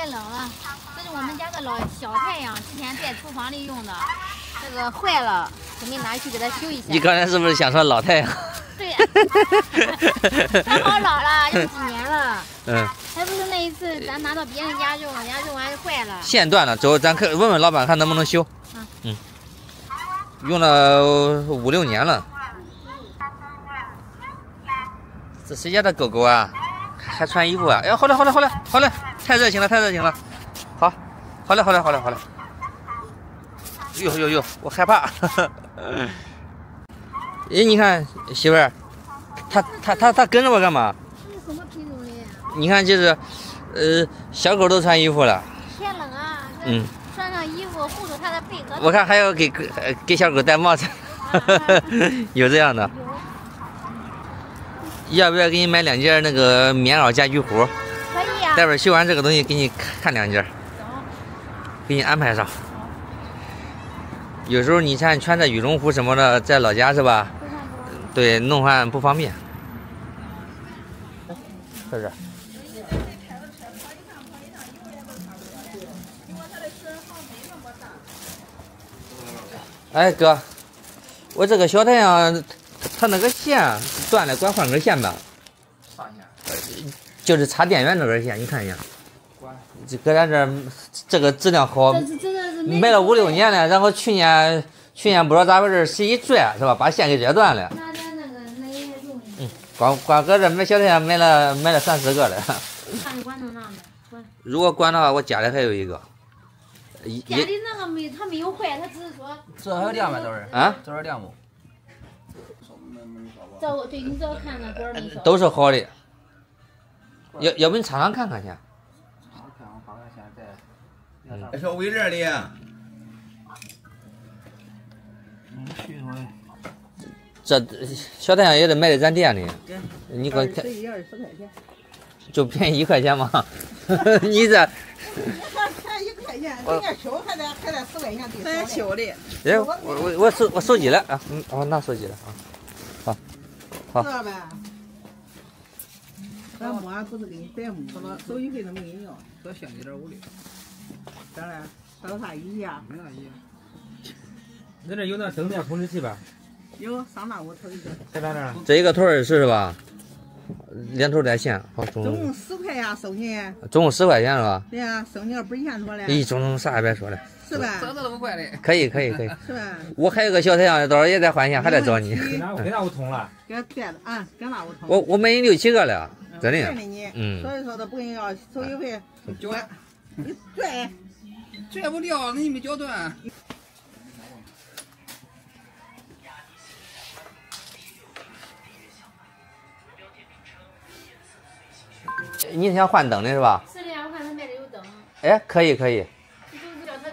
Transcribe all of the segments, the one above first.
太冷了。这是我们家的老小太阳，之前在厨房里用的，这个坏了，准备拿去给它修一下。你刚才是不是想说老太阳？对呀、它好老了，用几年了。嗯。还不是那一次咱拿到别人家用，人家用完就坏了。线断了，之后咱问问老板看能不能修。嗯。用了5、6年了。这谁家的狗狗啊？还穿衣服啊？哎，好嘞，好嘞，好嘞，好嘞，太热情了，太热情了。好，好嘞，好嘞，好嘞，好嘞。哟，我害怕。哎，你看媳妇儿，他跟着我干嘛？这是什么品种的呀？你看就是，小狗都穿衣服了。天冷啊。嗯。穿上衣服护住它的背和。我看还要给小狗戴帽子。有这样的。要不要给你买2件那个棉袄家居服？可以呀。待会儿修完这个东西给你看2件。给你安排上。有时候你看穿着羽绒服什么的，在老家是吧？对，弄换不方便。在这儿。哎哥，我这个小太阳，它那个线断了，管换根线吧。啥线？就是插电源那根线，你看一下。这搁咱这儿，这个质量好，卖了5、6年了。然后去年不知道咋回事，是一拽是吧，把线给拽断了。那也用。光搁这买小太阳买了3、4个了。如果关的话，我家里还有一个。家里那个没，它没有坏，它只是说。这还有亮吗？都是啊？这是亮不？对，你找看看多少没少。都是好的。要不你尝尝看看去。还是微热的。这小太阳也得买在咱店里。你给我看。就便宜1块钱嘛。你这。才1块钱，人家修还得10块钱对。咱修的。哎，我手机了啊，我拿手机了啊。好。知道呗？咱摸不是给你白摸了，手续费都没给你要。这现金5的。咋了？找啥意见？没啥意见。你这有那灯电控制器吧？有，上那屋头一个。在哪呢？这一个头20是吧？2头带线。好，总共10块呀，收你。总共10块钱是吧？对呀，收你不是1多嘞。咦，总啥也别说了。是吧？这都5块的。可以。是吧？我还有个小太阳，到时候也得换线，还得找你。跟哪屋通了？给带的啊，跟哪屋通？我买你6、7个了，真的。嗯。所以说都不给你要手续费。交。你拽不掉，那你没绞断。你想换灯的是吧？是的呀，我看他卖的有灯。哎，可以。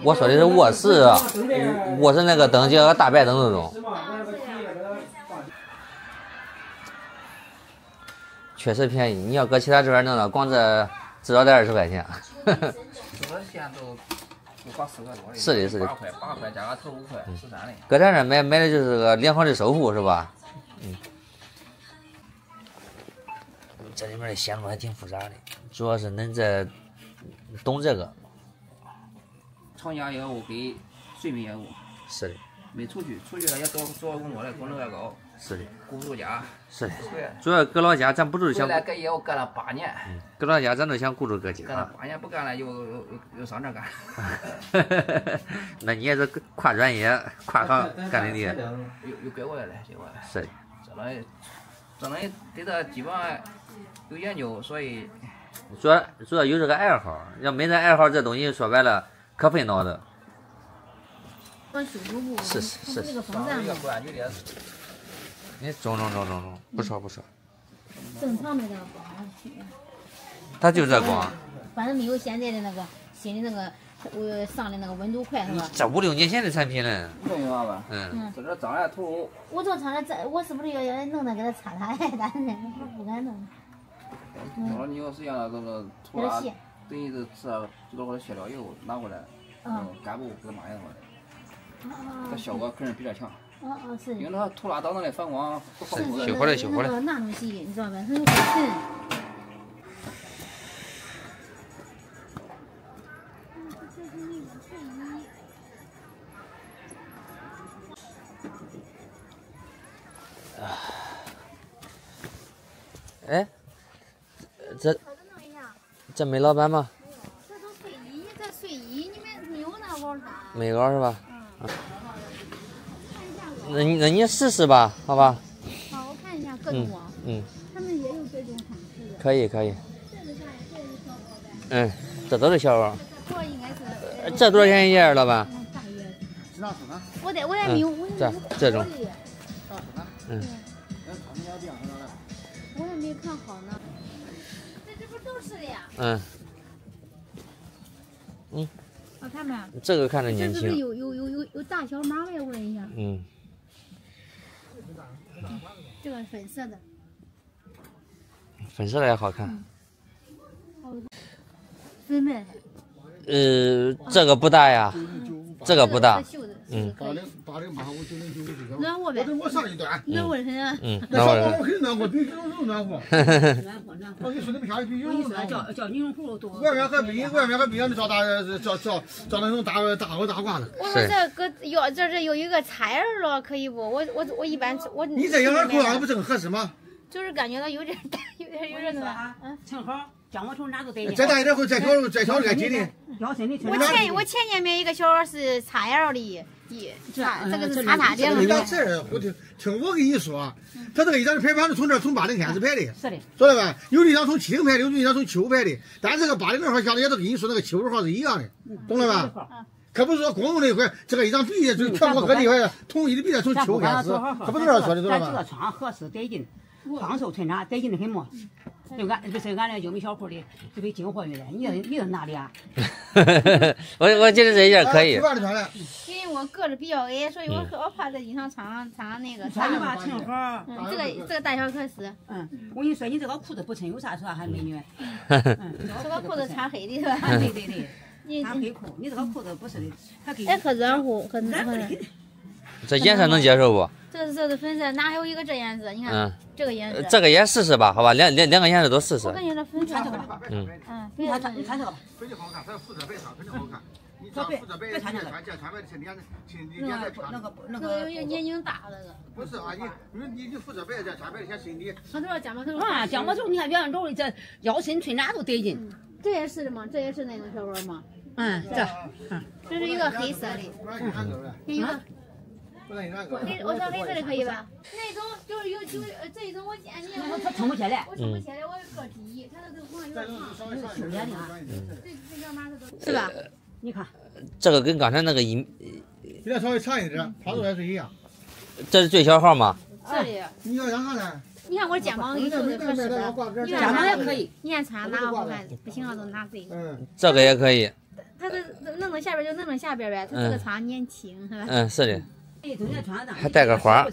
我说的是卧室，那个灯，就像大白灯那种。确实便宜，你要搁其他这边弄的，光这至少得20块钱。这个线都花4块多的。是的。8块加个头5块，13的。搁咱这买的就是个良好的收付是吧？这里面的线路还挺复杂的，主要是恁这懂这个。厂家业务给水密业务。是的。没出去了也做工作的，工资也高。是的。顾不住家。是的。主要搁老家咱不就是想。回来搁业务干了8年。搁老家咱都想顾住个家。干了8年不干了又上这干。那你也是跨专业跨行干的厉害。又给我来了，这是的。这能对他基本上有研究，所以主要有这个爱好，要没这爱好，这东西说白了可费脑子。是。这个风扇嘛。你中，不错。正常的那个光。它就这光。反正没有现在的那个新的那个上的那个温度快是吧？这5、6年前的产品了。不用吧？这脏了头。我正常的，我是不是要弄那给它擦擦？但是我不敢弄。你要是让这个涂拉，等于是做好卸料以后拿过来，干布给它抹一抹，这效果肯定比这强。是。因为它涂拉导致的反光不好。修好了。那东西你知道吧？它有灰尘。哎，这没老板吗？这都睡衣，这睡衣你们没有那袄衫。没袄是吧？那你试试吧，好吧？好，我看一下各种袄。他们也有这种款式的。可以。这个是小袄呗。这都是小袄。这应该是。这多少钱一件，老板？我得没有，这种。我也没看好呢。这不都是的呀？好看没？这个看着年轻。这是有大小码吗？要问一下。这个粉色的。粉色的也好看。分卖。这个不大呀，这个不大。暖和呗。我上一段。暖和是吧？暖和。我肯定暖和，比羽绒服暖和。我跟你说，那么下比羽绒服暖和。叫羽绒服多。外面还比让你找那种大褂子。我说这个这有一个彩儿了，可以不？我一般我。你这样裤袄不正合适吗？就是感觉到有点大，有点那个。正好。将我从哪都得。再大一点会再小点紧的。我前年买一个小袄是XL的，这个是叉的。你到这儿，我听我跟你说，他这个一张的排盘是从这儿从80开始排的，是的，晓得吧？有的一张从70排的，有的一张从75排的，但是这个80号下来也都跟你说那个75号是一样的，懂了吧？可不是说公用那一块这个一张比就全国各地块统一的比例从75开始，可不是这样说的，知道吧？这个穿合适得劲，防受穿搭得劲的很么？就俺那优美小裤的，这被进货运的，你在哪里啊？我觉得这件可以。因为我个子比较矮，所以我怕在衣裳穿那个。穿吧，正好。这个大小可是。我跟你说，你这个裤子不衬，有啥说还美女？这个裤子穿黑的是吧？对。穿黑裤，你这个裤子不是的，它可以。很暖和，很暖和。这颜色能接受不？这是粉色，哪还有一个这颜色？你看，这个颜色。这个也试试吧，好吧，两个颜色都试试。我感觉这粉色。你穿这个吧。非常好看，它肤色白上肯定好看。你穿肤色白，别穿白的衬脸那个眼睛大那个。不是啊，你肤色白再穿白的显身体。他都要肩膀头。肩膀头，你看原来肉的这腰身穿哪都得劲。这也是的吗？这也是那种小袄吗？这是一个黑色的。一个。我穿黑色的可以吧？那种就是这一种我见你，他撑不起来。我撑不起来，我个低，他这个有点长，这小码是吧？你看，这个跟刚才那个比它稍微长一点，操作也是一样。这是最小号吗？是的。你要让啥呢？你看我肩膀给你做的合适的，肩膀也可以。你看穿哪个好看？不行了都拿这个。这个也可以。它这弄到下边就弄到下边呗，它这个穿年轻是吧？是的。还带个花，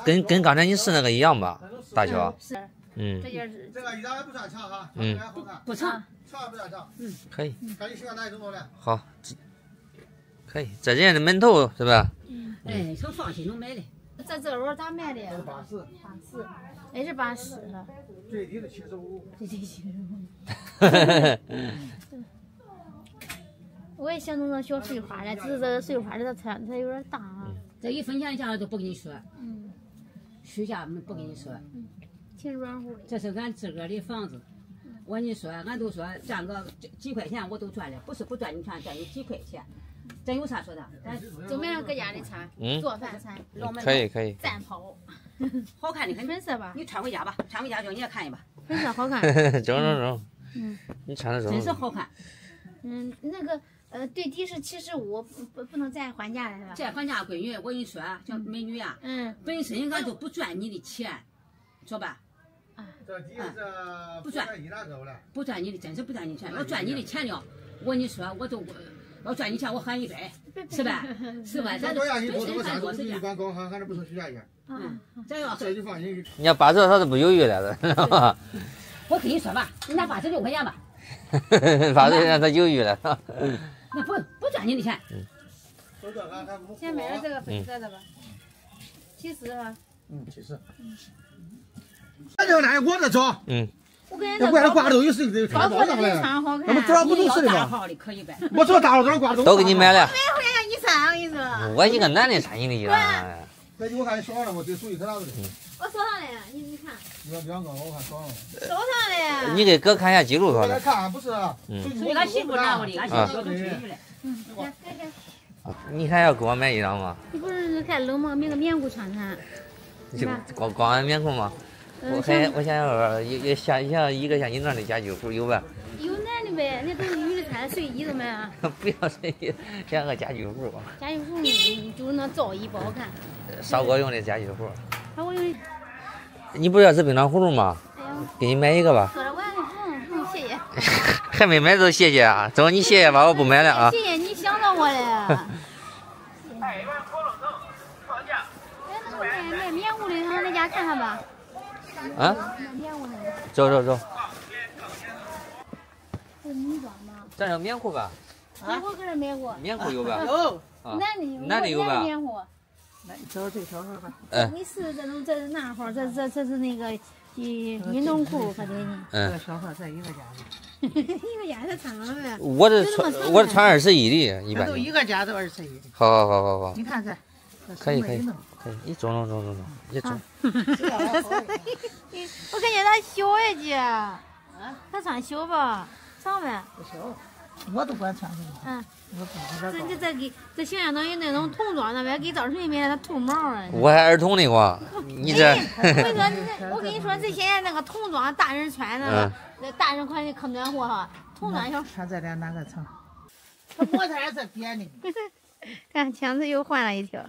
跟刚才你试那个一样吧，大小。是。这件是。这个一张也不算长哈，好看。不长。长也不算长。可以。看你喜欢哪一种的。好。可以，这件的门头是吧？从放心能买的。这袄咋卖的？80。也是80了。最低的75。最低75。我也想弄那小碎花的，只是这个碎花的它有点大啊。这一分钱价都不跟你说，虚假不跟你说，挺软乎的。这是俺自个儿的房子，我跟你说，俺都说赚个几块钱我都赚了，不是不赚你赚你几块钱，这有啥说的？就买上搁家里穿，做饭穿，可以，战袍，好看的很。粉色吧？你穿回家吧，穿回家叫你也看一把。粉色好看。中。你穿的中。真是好看。那个。最低是75，不能再还价了是吧？再还价，闺女，我跟你说，叫美女呀，本身俺就不赚你的钱，说吧，不赚你的，真是不赚你的钱。要赚你的钱了，我跟你说，要赚你钱，我喊100，是吧？是吧？咱本身还多时间。还是不成虚假钱。咱要这就放心。你要80他都不犹豫了，知道吧？我跟你说吧，你拿86块钱吧。80让他犹豫了。那不赚你的钱。先买了这个粉色的吧，70吧。70。那就按我这找。我跟人家挂的都有谁的？高货的穿好看。那么多少不都是的吗？可以呗。我找大号多少挂都给你买了。买回来你穿，我跟你说。我一个男的穿你的衣裳。那我看小号了，我这属于可哪子的？我收上来了，你看。2个，我看少了。收上来了。你给哥看一下记录，我来看，不是。所以俺媳妇拿过的，俺媳妇都出去了。你还要给我买一张吗？你不是还冷吗？买个棉裤穿穿。光棉裤吗？我想要一个像你那样的家居服，有吧？有男的呗，那都是女的穿的睡衣的嘛。不要睡衣，想个家居服。家居服就是那皂衣不好看。烧锅用的家居服。烧锅用。你不要吃冰糖葫芦吗？哎呀，给你买一个吧。喝了完了，谢谢。还没买就谢谢啊！走，你谢谢吧，我不买了啊。谢谢你想到我了。买棉裤的，上那家看看吧。啊？棉裤的。走。这是女装吗？这有棉裤吧？棉裤可是买过。棉裤有吧？有。男的有吧？棉裤。来，走这条吧。你是这是男号，这是那个运动裤和这个。这个小号在一个家里。一个家才穿了呗。我穿21的，一般。都一个家都21的。好。你看这。可以，你走，你走。我感觉他小呀姐，他穿小吧，长呗。不小，我都管穿上。这形象当于那种童装的呗，给赵晨买的他兔毛啊。我还儿童的我，你这。我跟你说，这现在那个童装大人穿的，那大人款的可暖和哈，童装小。看这俩哪个长？他模特还是扁的。看强子又换了一条。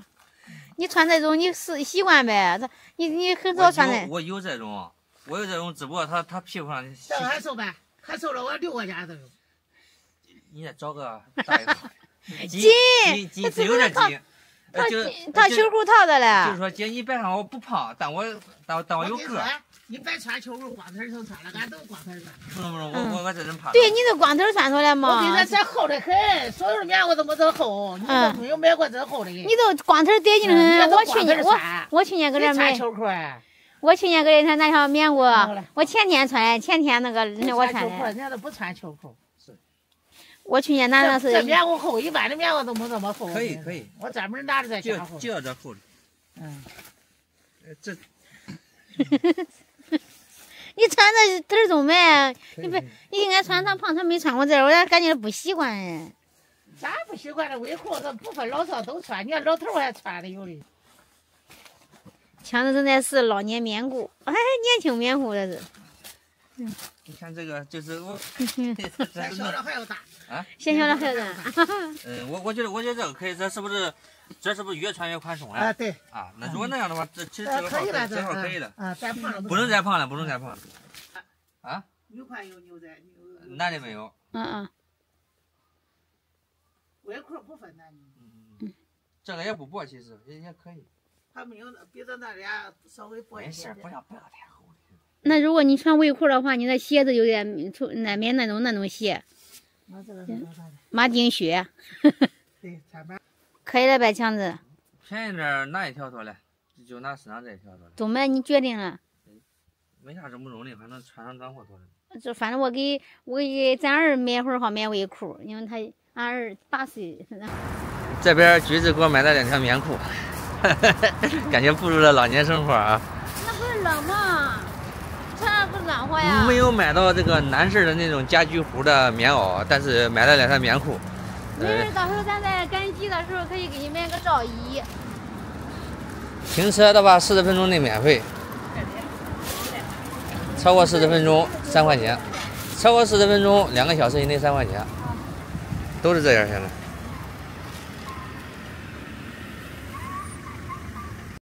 你穿这种你是习惯呗？你很少穿的。我有这种，只不过他皮肤上。这个还瘦呗，还瘦了我6个家都有。你再找个大一点。紧，这有点紧。套秋裤套的了。就是说姐，你别看我不胖，但我有个。你别穿秋裤，光腿都穿了，俺都光腿穿。不能，我这人胖。对，你这光腿穿出来嘛。我跟你说，这厚的很，所有的棉裤都没这厚，你都没有买过这厚的。你都光腿得劲的很。我去年搁这买。秋裤。我去年搁这那条棉裤，我前天穿，前天那个我穿的。人家都不穿秋裤。我去年拿的是。这棉裤厚，一般的棉裤都没这么厚。可以。我专门拿着这家伙。就要这厚的。这。你穿的腿中呗，你应该穿长胖，他没穿过这，我感觉不习惯哎。咋不习惯了？卫裤这不分老少都穿，你看老头还穿的有的。强子正在试老年棉裤，年轻棉裤这是。你看这个就是我。咱小的还要大啊？小的还要大。我觉得这个可以，这是不是越穿越宽松了？对。那如果那样的话，其实这个号这号可以的。再胖了。不能再胖了。有款有牛仔。男的没有。卫裤不分男女。这个也不薄，其实也可以。他没有比这那俩稍微薄一些。不要太厚。那如果你穿卫裤的话，你的鞋子有点难免那种鞋。马丁靴。对，可以了呗，强子。便宜点哪一条多了？就拿身上这一条多了。都买，你决定了。没啥整不中的，反正穿上暖和多了。就反正我给咱儿买会儿好买卫裤，因为俺儿8岁。这边橘子给我买了2条棉裤，感觉步入了老年生活啊。那不是冷吗？穿上不暖和呀。没有买到这个男士的那种家居服的棉袄，但是买了2条棉裤。没事，到时候咱在赶集的时候可以给你买个罩衣。停车的话，40分钟内免费。超过40分钟3块钱，超过40分钟2个小时以内3块钱，都是这样现在。